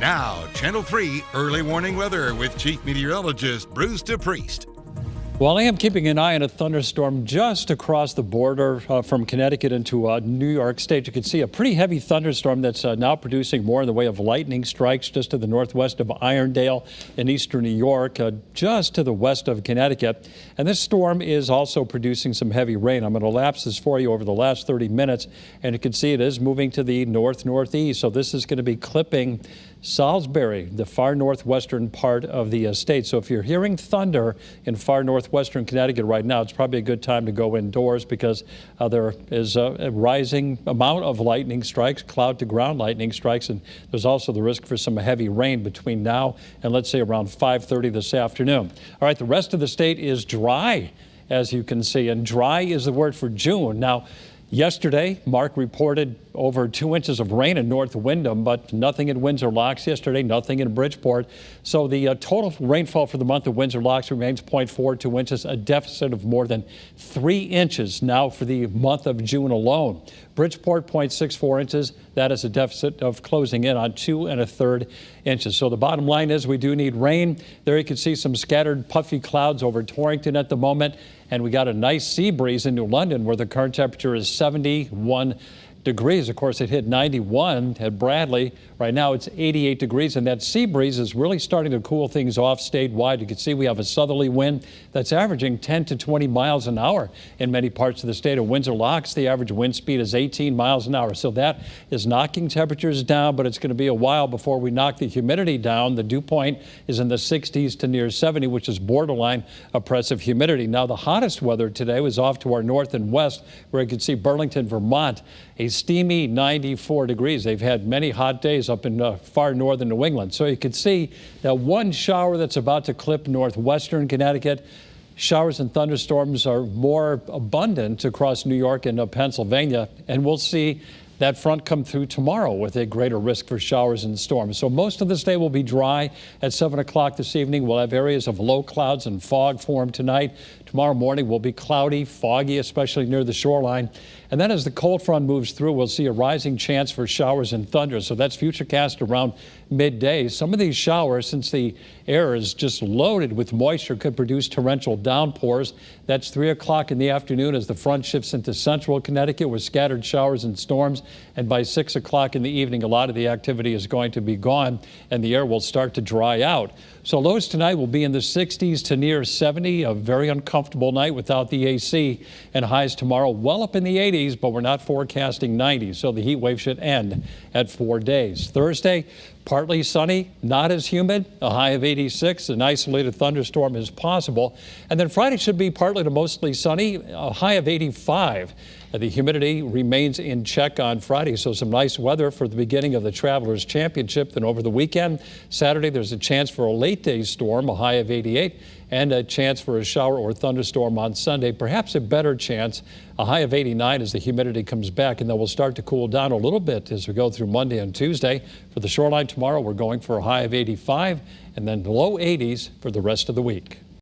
Now, Channel 3 Early Warning Weather with Chief Meteorologist Bruce DePriest. Well, I am keeping an eye on a thunderstorm just across the border from Connecticut into New York State. You can see a pretty heavy thunderstorm that's now producing more in the way of lightning strikes just to the northwest of Irondale in eastern New York, just to the west of Connecticut. And this storm is also producing some heavy rain. I'm going to elapse this for you over the last 30 minutes, and you can see it is moving to the north-northeast. So this is going to be clipping Salisbury, the far northwestern part of the state. So if you're hearing thunder in far northwestern Connecticut right now, it's probably a good time to go indoors because there is a rising amount of lightning strikes, cloud to ground lightning strikes, and there's also the risk for some heavy rain between now and let's say around 5:30 this afternoon. All right, the rest of the state is dry, as you can see, and dry is the word for June. Now, yesterday, Mark reported over 2 inches of rain in North Windham, but nothing in Windsor Locks yesterday, nothing in Bridgeport. So the total rainfall for the month of Windsor Locks remains 0.42 inches, a deficit of more than 3 inches now for the month of June alone. Bridgeport, 0.64 inches. That is a deficit of closing in on 2 1/3 inches. So the bottom line is we do need rain. There you can see some scattered puffy clouds over Torrington at the moment. And we got a nice sea breeze in New London where the current temperature is 71 degrees. Of course, it hit 91 at Bradley. Right now it's 88 degrees, and that sea breeze is really starting to cool things off statewide. You can see we have a southerly wind that's averaging 10 to 20 miles an hour in many parts of the state. Of Windsor Locks, the average wind speed is 18 miles an hour. So that is knocking temperatures down, but it's going to be a while before we knock the humidity down. The dew point is in the 60s to near 70, which is borderline oppressive humidity. Now, the hottest weather today was off to our north and west, where you can see Burlington, Vermont, a steamy 94 degrees. They've had many hot days up in far northern New England. So you can see that one shower that's about to clip northwestern Connecticut. Showers and thunderstorms are more abundant across New York and Pennsylvania, and we'll see that front come through tomorrow with a greater risk for showers and storms. So most of this day will be dry. At 7 o'clock this evening, we'll have areas of low clouds and fog form tonight. Tomorrow morning will be cloudy, foggy, especially near the shoreline. And then as the cold front moves through, we'll see a rising chance for showers and thunder. So that's FutureCast around midday. Some of these showers, since the air is just loaded with moisture, could produce torrential downpours. That's 3 o'clock in the afternoon as the front shifts into central Connecticut with scattered showers and storms. And by 6 o'clock in the evening, a lot of the activity is going to be gone and the air will start to dry out. So lows tonight will be in the 60s to near 70, a very uncomfortable night without the AC, and highs tomorrow well up in the 80s, but we're not forecasting 90, so the heat wave should end at 4 days. Thursday, partly sunny, not as humid, a high of 86. An isolated thunderstorm is possible. And then Friday should be partly to mostly sunny, a high of 85. The humidity remains in check on Friday, so some nice weather for the beginning of the Travelers Championship. Then over the weekend, Saturday, there's a chance for a late day storm, a high of 88, and a chance for a shower or thunderstorm on Sunday, perhaps a better chance, a high of 89 as the humidity comes back, and then we'll start to cool down a little bit as we go through Monday and Tuesday. For the shoreline tomorrow, we're going for a high of 85 and then low 80s for the rest of the week.